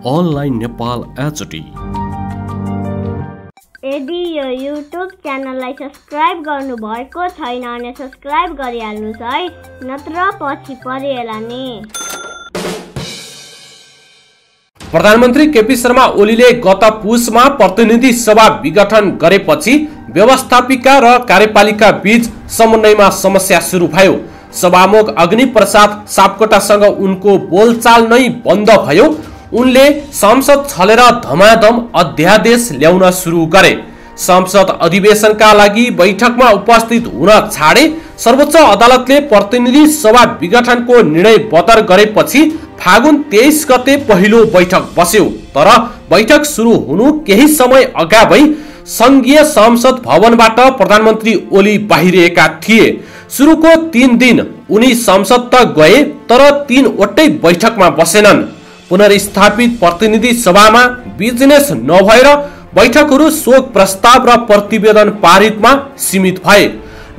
Online Nepal HD. यदि यो YouTube च्यानललाई सब्स्क्राइब गर्नुभएको छैन भने सब्स्क्राइब गरिहाल्नुहोस् है, नत्र पछि परिएला नि। प्रधानमन्त्री केपी शर्मा ओलीले गत पुसमा प्रतिनिधि सभा विघटन गरेपछि व्यवस्थापिका र कार्यपालिका बीच समन्वयमा समस्या सुरु भयो। सभामुख अग्नि प्रसाद सापकोटासँग उनको बोलचाल नै बन्द भयो। उनले संसद छलेर धमाधम अध्यादेश ल्याउन सुरु गरे। संसद अधिवेशनका लागि बैठकमा उपस्थित हुन छाडे। सर्वोच्च अदालतले प्रतिनिधि सभा विघटनको निर्णय बदर गरेपछि फागुन 23 गते पहिलो बैठक बस्यो। तर बैठक सुरु हुनु केही समय अगावै संघीय संसद भवनबाट प्रधानमन्त्री ओली बाहिरिएका थिए। सुरुको 3 दिन उनी संसद त गए, तर 3वटै बैठकमा बसेनन्। पुनर्स्थापित प्रतिनिधि सभामा बिजनेस नभएर बैठकहरू शोक प्रस्ताव र प्रतिवेदन पारितमा सीमित भए।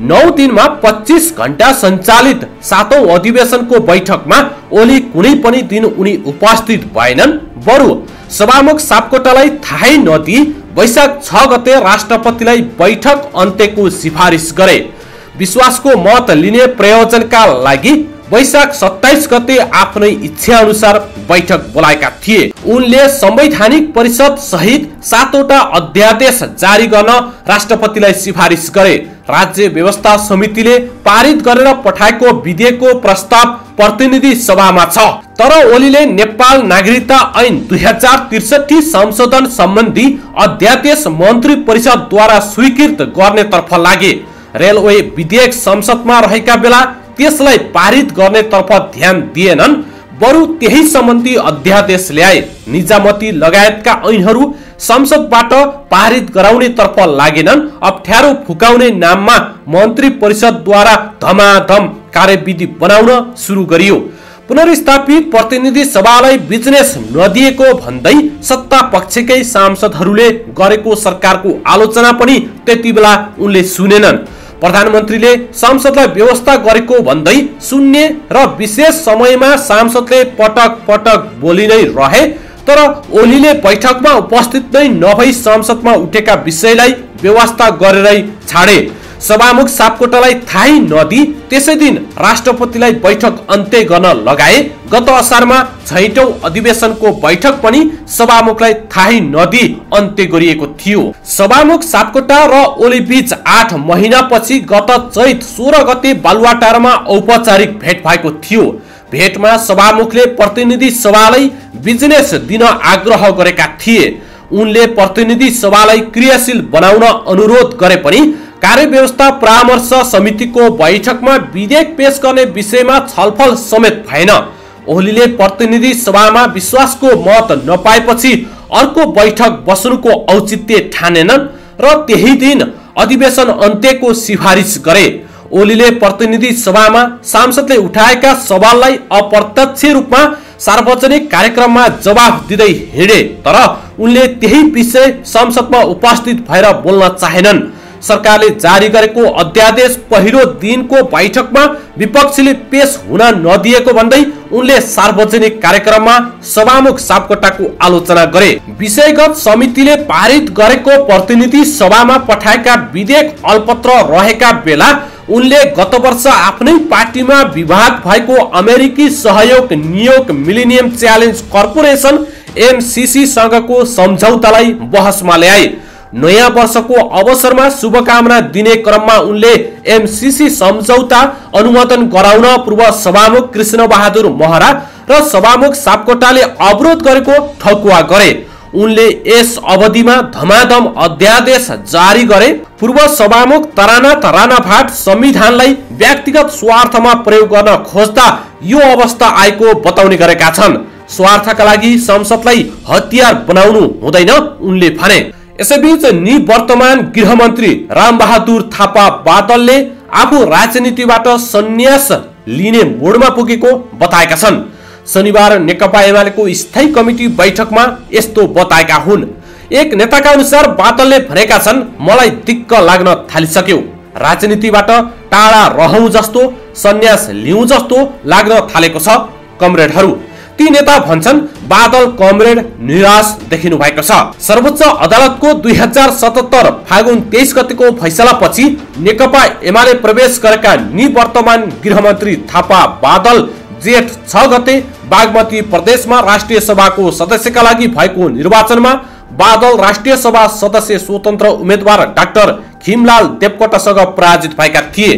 9 दिनमा 25 घण्टा सञ्चालित 7औं अधिवेशनको बैठकमा ओली कुनै पनि दिन उनी उपस्थित भएनन्। बरु सभामुख सापकोटालाई थाहै नदिई वैशाख 6 गते राष्ट्रपतिलाई बैठक अन्त्यको सिफारिस गरे। विश्वासको मत लिने प्रयोजनका लागि वैशाख 27 गते आफ्नै इच्छा अनुसार बैठक बोलाएका थिए। उनले संवैधानिक परिषद सहित 7वटा अध्यादेश जारी गर्न राष्ट्रपतिलाई सिफारिस गरे। राज्य व्यवस्था समितिले पारित गरेर पठाएको विधेयकको प्रस्ताव प्रतिनिधि सभामा छ। तर ओलीले नेपाल नागरिकता ऐन 2063 संशोधन सम्बन्धी अध्यादेश मन्त्री परिषदद्वारा स्वीकृत गर्नेतर्फ लागे। रेलवे विधेयक संसदमा रहेका बेला त्यसलाई पारित गर्नेतर्फ ध्यान दिएनन्, बरु त्यही सम्बन्धी अध्यादेश ल्याए। निजामती लगायतका ऐनहरू संसदबाट पारित गराउनेतर्फ लागेनन्। अप्ठ्यारो फुकाउने नाममा मन्त्री परिषदद्वारा धमाधम कार्यविधि बनाउन सुरु गरियो। पुनर्स्थापित प्रतिनिधि सभालाई बिजनेस नदिएको भन्दै सत्ता पक्षकै सांसदहरूले गरेको सरकारको आलोचना पनि त्यति बेला उनले सुनेनन्। प्रधानमन्त्रीले संसदलाई व्यवस्था गरेको भन्दै सुन्ने र विशेष समयमा सांसदले पटक पटक बोली नै रहे। तर ओलीले बैठकमा उपस्थित नै नभई संसदमा उठेका विषयलाई व्यवस्था गरेरै छाडे। सभामुख सापकोटालाई थाहै नदिई त्यसै दिन राष्ट्रपतिलाई बैठक अन्त्य गर्न लगाए। गत असारमा 6औं अधिवेशनको बैठक पनि सभामुखलाई थाहै नदिई अन्त्य गरिएको थियो। सभामुख सापकोटा र ओली बीच 8 महिनापछि गत चैत 16 गते बालुवाटारमा औपचारिक भेट भएको थियो। भेटमा सभामुखले प्रतिनिधि सभालाई बिजनेस दिन आग्रह गरेका थिए। उनले प्रतिनिधि सभालाई क्रियाशील बनाउन अनुरोध गरे पनि कार्यव्यवस्था परामर्श समितिको बैठकमा विधेयक पेश गर्ने विषयमा छलफल समेत भएन। ओलीले प्रतिनिधि सभामा विश्वासको मत नपाएपछि अर्को बैठक बस्नुको औचित्य ठानेनन् र त्यही दिन अधिवेशन अन्त्यको सिफारिस गरे। ओलीले प्रतिनिधि सभामा सांसदले उठाएका सवाललाई अप्रत्यक्ष रूपमा सार्वजनिक कार्यक्रममा जवाफ दिँदै हिँडे। तर उनले त्यही विषय संसदमा उपस्थित भएर बोल्न चाहेनन्। सरकारले जारी गरेको अध्यादेश पहिलो दिनको बैठकमा विपक्षीले पेश हुन नदिएको भन्दै उनले सार्वजनिक कार्यक्रममा सभामुख सापकोटाको आलोचना गरे। विषयगत समितिले पारित गरेको प्रतिनिधि सभामा पठाएका विधेयक अल्पत्र रहेका बेला उनले गत वर्ष आफ्नै पार्टीमा विवाद भएको अमेरिकी सहयोग New York millennium challenge corporation MCC सँगको सम्झौतालाई बहसमा ल्याए। नयाँ वर्षको अवसरमा शुभकामना दिने क्रममा उनले MCC सम्झौता अनुमोदन गराउन पूर्व सभामुख कृष्ण बहादुर महरा र सभामुख सापकोटाले अवरोध गरेको ठकुवा गरे। उनले यस अवधिमा धमाधम अध्यादेश जारी गरे। पूर्व सभामुख तराना भाट संविधानलाई व्यक्तिगत स्वार्थमा प्रयोग गर्न खोज्दा यो अवस्था आएको बताउने गरेका छन्। स्वार्थका लागि संसदलाई हतियार बनाउनु हुँदैन उनले भने। यसैबीच निवर्तमान गृहमन्त्री रामबहादुर थापा बादलले आफू राजनीतिबाट सन्यास लिने मोडमा पुगेको बताएका छन्। शनिबार नेकपा एमालेको स्थायी कमिटी बैठकमा यस्तो बताएका हुन्। एक नेताका अनुसार बादलले भनेका छन्, मलाई दिक्क लाग्न थालिसक्यो, राजनीतिबाट टाढा रहौं जस्तो, सन्यास लिउँ जस्तो लाग्न थालेको छ कमरेडहरू। ती नेता भन्छन् बादल कमरेड निराश देखिनु भएको छ। सर्वोच्च अदालतको 2077 फागुन 23 गतेको फैसलापछि नेकपा एमाले प्रवेश गरेका निवर्तमान गृहमन्त्री थापा बादल जेठ 6 गते बागमती प्रदेशमा राष्ट्रिय सभाको सदस्यका लागि भएको निर्वाचनमा बादल राष्ट्रिय सभा सदस्य स्वतन्त्र उम्मेदवार डाक्टर खिमलाल देवकोटासँग पराजित भएका थिए।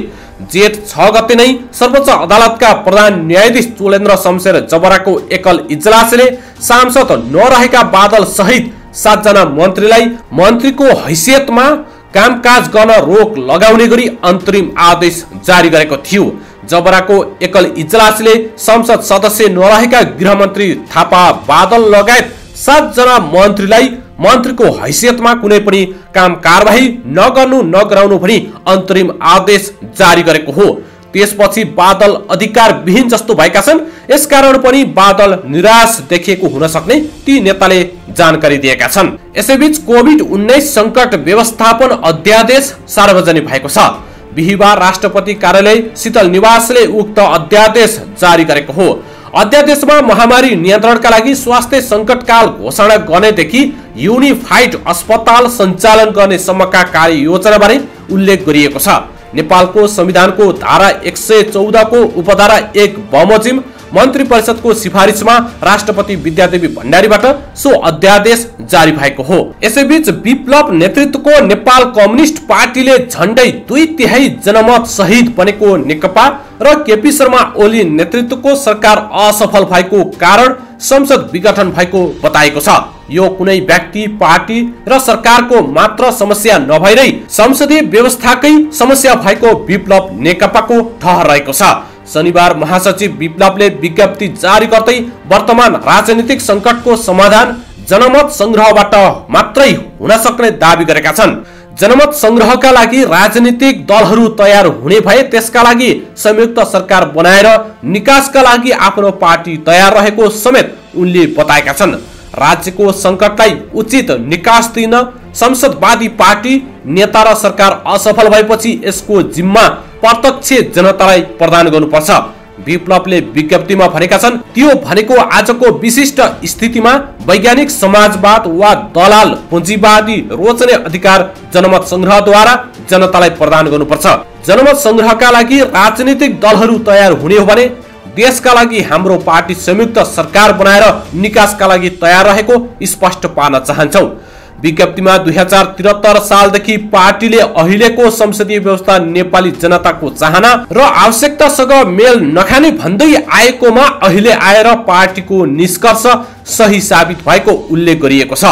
जेठ 6 गते नै सर्वोच्च अदालतका प्रधान न्यायाधीश चोलेन्द्र शमशेर जबराको एकल इजलासले सांसद नरहेका बादल सहित 7 जना मन्त्रीलाई मन्त्रीको हैसियतमा कामकाज गर्न रोक लगाउने गरी अन्तरिम आदेश जारी गरेको थियो। जबराको एकल इजलासले संसद सदस्य नरहेका गृहमन्त्री थापा बादल लगायत 7 जना मन्त्रीलाई मन्त्रीको हैसियतमा कुनै पनि काम कारबाही नगराउनु भनी अन्तरिम आदेश जारी गरेको हो। त्यसपछि बादल अधिकार विहीन जस्तो भएका छन्। यसकारण पनि बादल निराश देखिएको हुन सक्ने ती नेताले जानकारी दिएका छन्। यसैबीच कोभिड-19 संकट व्यवस्थापन अध्यादेश सार्वजनिक भएको छ। बिहिबार राष्ट्रपति कार्यालय शीतल निवासले उक्त अध्यादेश जारी गरेको हो। अध्यादेशमा महामारी नियन्त्रणका लागि स्वास्थ्य संकटकाल घोषणा गर्नेदेखि युनिफाइड अस्पताल सञ्चालन गर्ने सम्मका कार्ययोजना बारे उल्लेख गरिएको छ। नेपालको संविधानको धारा 114 को उपधारा 1 बमोजिम मन्त्री परिषदको सिफारिसमा राष्ट्रपति विद्यादेवी भण्डारीबाट सो अध्यादेश जारी भएको हो। यसैबीच विप्लव नेतृत्वको नेपाल कम्युनिस्ट पार्टीले झण्डै 2/3 जनमत सहित बनेको नेकपा र केपी शर्मा ओली नेतृत्वको सरकार असफल भएको कारण संसद विघटन भएको बताएको छ। यो कुनै व्यक्ति, पार्टी र सरकारको मात्र समस्या नभइरै संसदीय व्यवस्थाकै समस्या भएको विप्लव नेकपाको ठहर रहेको छ। शनिबार महासचिव विप्लवले विज्ञप्ति जारी गर्दै वर्तमान राजनीतिक संकटको समाधान जनमत संग्रहबाट मात्रै हुन सक्ने दावी गरेका छन्। जनमत संग्रहका लागि राजनीतिक दलहरू तयार हुने भए त्यसका लागि संयुक्त सरकार बनाएर निकासका लागि आफ्नो पार्टी तयार रहेको समेत उनले बताएका छन्। राज्यको संकटलाई उचित निकास दिन संसदवादी पार्टी, नेता र सरकार असफल भएपछि यसको जिम्मा प्रत्यक्ष जनतालाई प्रदान गर्नुपर्छ। विप्लवले विज्ञप्तिमा भनेका छन्, त्यो भनेको आजको विशिष्ट स्थितिमा वैज्ञानिक समाजवाद वा दलाल पुँजीवादी रोच्ने अधिकार जनमत संग्रहद्वारा जनतालाई प्रदान गर्नुपर्छ। जनमत संग्रहका लागि राजनीतिक दलहरू तयार हुने हो भने देशका लागि हाम्रो पार्टी संयुक्त सरकार बनाएर निकासका लागि तयार रहेको स्पष्ट पार्न चाहन्छौं। विज्ञप्तिमा 2073 सालदेखि पार्टीले अहिलेको संसदीय व्यवस्था नेपाली जनताको चाहना र आवश्यकतासँग मेल नखाने भन्दै आएकोमा अहिले आएर पार्टीको निष्कर्ष सही साबित भएको उल्लेख गरिएको छ।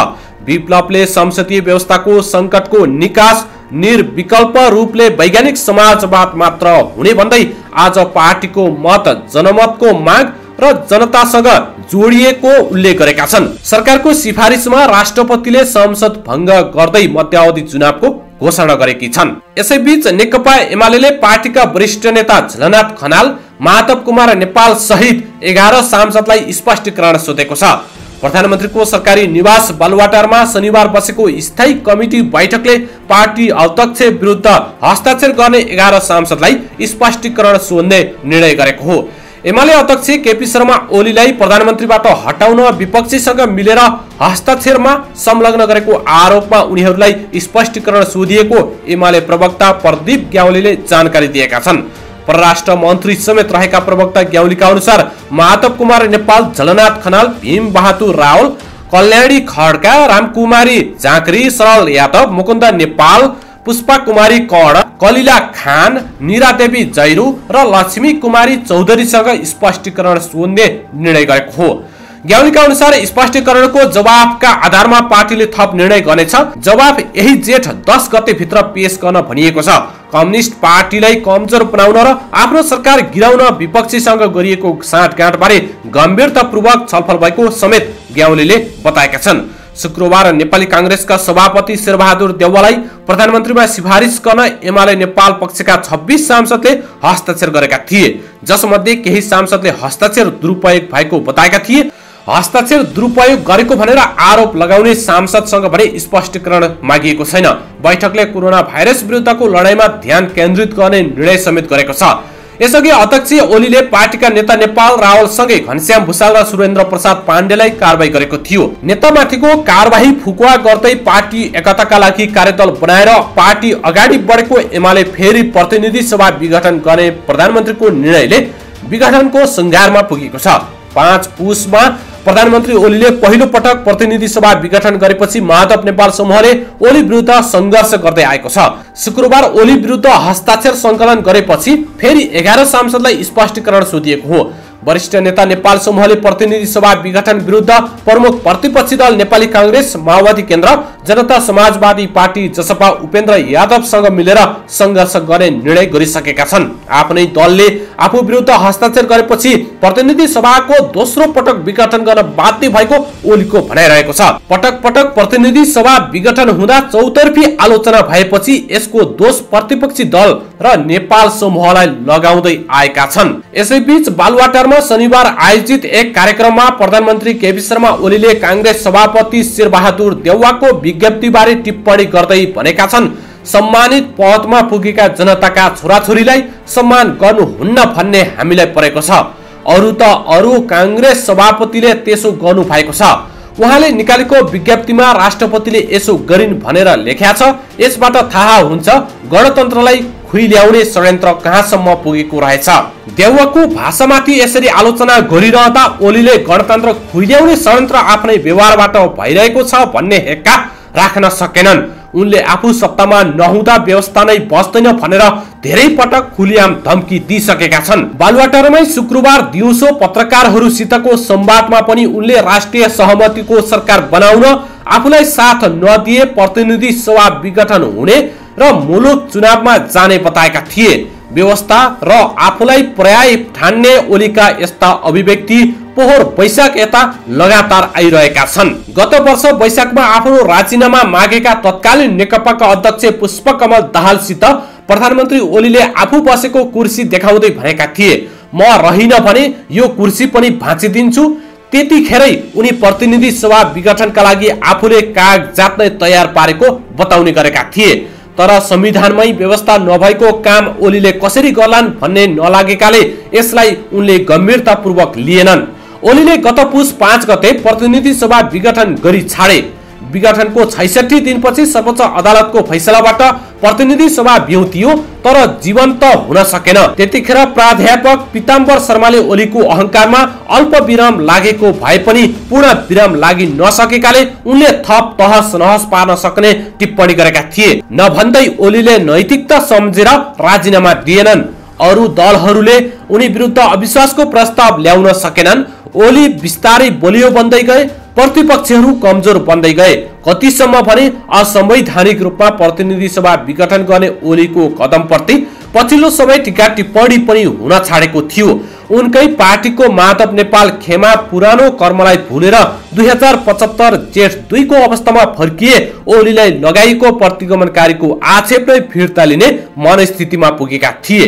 विप्लवले संसदीय व्यवस्थाको संकटको निकास निर्विकल्प रूपले वैज्ञानिक समाजवाद मात्र हुने भन्दै आज पार्टीको मत जनमतको माग र जनतासँग जोडिएको उल्लेख गरेका छन्। सरकारको सिफारिसमा राष्ट्रपतिले संसद भङ्ग गर्दै मध्यावधि चुनावको घोषणा गरेकी छन्। यसैबीच नेकपा एमाले पार्टीका वरिष्ठ नेता झलनाथ खनाल, माधव कुमार नेपाल सहित 11 सांसदलाई स्पष्टीकरण सोधेको छ। प्रधानमन्त्रीको सरकारी निवास बालुवाटारमा शनिबार बसेको स्थायी कमिटी बैठकले पार्टी अध्यक्ष विरुद्ध हस्ताक्षर गर्ने 11 सांसदलाई स्पष्टीकरण सोध्ने निर्णय गरेको हो। एमाले अध्यक्ष केपी शर्मा ओलीलाई प्रधानमन्त्रीबाट हटाउन विपक्षीसँग मिलेर हस्ताक्षरमा संलग्न गरेको आरोपमा उनीहरूलाई स्पष्टीकरण सोधिएको एमाले प्रवक्ता प्रदीप ग्यावालीले जानकारी दिएका छन्। परराष्ट्र मन्त्री समेत रहेका प्रवक्ता ग्यावालीका अनुसार माधव कुमार नेपाल, झलनाथ खनाल, भीम बहादुर रावल, कल्याणी खड्का, रामकुमारी झाँक्री, सरल यादव, मुकुन्द नेपाल, पुष्पा कुमारी कौड, कलिला खान, नीरा देवी जैरू र लक्ष्मी कुमारी चौधरीसँग स्पष्टीकरण सोध्ने निर्णय गरेको हो। ग्यावालीका अनुसार स्पष्टीकरणको जवाफका आधारमा पार्टीले थप निर्णय गर्नेछ। जवाफ यही जेठ 10 गते भित्र पेश गर्न भनिएको छ। कम्युनिस्ट पार्टीलाई कमजोर बनाउन र आफ्नो सरकार गिराउन विपक्षीसँग गरिएको साँठगाँठबारे गम्भीरतापूर्वक छलफल भएको समेत ग्यावालीले बताएका छन्। शुक्रबार नेपाली कांग्रेसका सभापति शेरबहादुर देउवालाई प्रधानमन्त्रीमा सिफारिस गर्न एमाले नेपाल पक्षका 26 सांसदले हस्ताक्षर गरेका थिए, जसमध्ये केही सांसदले हस्ताक्षर दुरुपयोग भएको बताएका थिए। हस्ताक्षर दुरुपयोग गरेको भनेर आरोप लगाउने सांसदसँग भने स्पष्टीकरण मागिएको छैन। बैठकले कोरोना भाइरस विरुद्धको लडाईँमा ध्यान केन्द्रित गर्ने निर्णय समेत गरेको छ। यसअघि अध्यक्ष ओलीले पार्टीका नेता नेपाल रावलसँगै घनश्याम भुसाल र सुरेन्द्र प्रसाद पाण्डेलाई कारबाही गरेको थियो। नेतामाथिको कारबाही फुकुवा गर्दै पार्टी एकताका लागि कार्यदल बनाएर पार्टी अगाडि बढेको एमाले फेरि प्रतिनिधि सभा विघटन गर्ने प्रधानमन्त्रीको निर्णयले विघटनको सङ्घारमा पुगेको छ। 5 पुसमा प्रधानमन्त्री ओलीले पहिलो पटक प्रतिनिधि सभा विघटन गरेपछि माधव नेपाल समूहले ओली विरुद्ध संघर्ष गर्दै आएको छ। शुक्रबार ओली विरुद्ध हस्ताक्षर संकलन गरेपछि फेरि 11 सांसदलाई स्पष्टीकरण सोधिएको हो। वरिष्ठ नेता नेपाल समूहले प्रतिनिधि सभा विघटन विरुद्ध प्रमुख प्रतिपक्षी दल नेपाली कांग्रेस, माओवादी केन्द्र, जनता समाजवादी पार्टी जसपा उपेन्द्र यादवसँग मिलेर संघर्ष गर्ने निर्णय गरिसकेका छन्। आफ्नै दलले आफू विरुद्ध हस्ताक्षर गरेपछि प्रतिनिधि सभाको दोस्रो पटक विघटन गर्न बाध्य भएको ओलीको भनाइरहेको छ। पटक पटक प्रतिनिधि सभा विघटन हुँदा चौतर्फी आलोचना भएपछि यसको दोष प्रतिपक्षी दल र नेपाल समूहलाई लगाउँदै आएका छन्। यसैबीच बालुवाटारमा शनिबार आयोजित एक कार्यक्रममा प्रधानमन्त्री केपी शर्मा ओलीले कांग्रेस सभापति शेरबहादुर देउवाको विज्ञप्तिबारे टिप्पणी गर्दै भनेका छन्, सम्मानित पदमा पुगेका जनताका छोराछोरीलाई सम्मान गर्नुहुन्न भन्ने हामीलाई परेको छ। अरु त अरु कांग्रेस सभापतिले त्यसो गर्नु भएको छ। उहाँले निकालेको विज्ञप्तिमा राष्ट्रपतिले यसो गरिन् भनेर लेख्या छ। यसबाट थाहा हुन्छ गणतन्त्रलाई खुइल्याउने षड्यन्त्र कहाँसम्म पुगेको रहेछ। देउवाको भाषामाथि यसरी आलोचना गरिरहँदा ओलीले गणतन्त्र खुइल्याउने षड्यन्त्र आफ्नै व्यवहारबाट भइरहेको छ भन्ने हेक्का राख्न सकेनन्। उनले आफू सत्तामा नहुँदा व्यवस्था नै बस्दैन भनेर धेरै पटक खुलियाम धम्की दिइसकेका छन्। बालुवाटारमै शुक्रबार दिउँसो पत्रकारहरूसितको संवादमा पनि उनले राष्ट्रिय सहमतिको सरकार बनाउन आफूलाई साथ नदिए प्रतिनिधि सभा विघटन हुने र मुलुक चुनावमा जाने बताएका थिए। व्यवस्था र आफूलाई पर्याय ठान्ने ओलीका यस्ता अभिव्यक्ति पोहोर वैशाख यता लगातार आइरहेका छन्। गत वर्ष वैशाखमा आफ्नो राजीनामा मागेका तत्कालीन नेकपाका अध्यक्ष पुष्पकमल दाहालसित प्रधानमन्त्री ओलीले आफू बसेको कुर्सी देखाउँदै भनेका थिए, म रहिन भने यो कुर्सी पनि भाँचिदिन्छु। त्यतिखेरै उनी प्रतिनिधि सभा विघटनका लागि आफूले कागजात नै तयार पारेको बताउने गरेका थिए। तर संविधानमै व्यवस्था नभएको काम ओलीले कसरी गर्लान् भन्ने नलागेकाले यसलाई उनले गम्भीरतापूर्वक लिएनन्। ओलीले गत पुस 5 गते प्रतिनिधि सभा विघटन गरी छाडे। विघटनको 66 दिनपछि सर्वोच्च अदालतको फैसलाबाट प्रतिनिधि सभा बिउतियो तर जीवन्त हुन सकेन। त्यतिखेर प्राध्यापक पीताम्बर शर्माले ओलीको अहंकारमा अल्प विराम लागेको भए पनि पूर्ण विराम लागि नसकेकाले उनले थप तहस नहस पार्न सक्ने टिप्पणी गरेका थिए। नभन्दै ओलीले नैतिकता सम्झेर राजीनामा दिएनन्। अरू दलहरूले उनी विरुद्ध अविश्वासको प्रस्ताव ल्याउन सकेनन्। ओली बिस्तारै बलियो बन्दै गए, प्रतिपक्षहरू कमजोर बन्दै गए। कतिसम्म भने असंवैधानिक रूपमा प्रतिनिधि सभा विघटन गर्ने ओलीको कदमप्रति पछिल्लो समय टीका टिप्पणी पनि हुन छाडेको थियो। उनकै पार्टीको माधव नेपाल खेमा पुरानो कर्मलाई भुलेर 2075 जेठ 2 को अवस्थामा फर्किए ओलीलाई लगाइएको प्रतिगमनकारीको आक्षेप नै फिर्ता लिने मनस्थितिमा पुगेका थिए।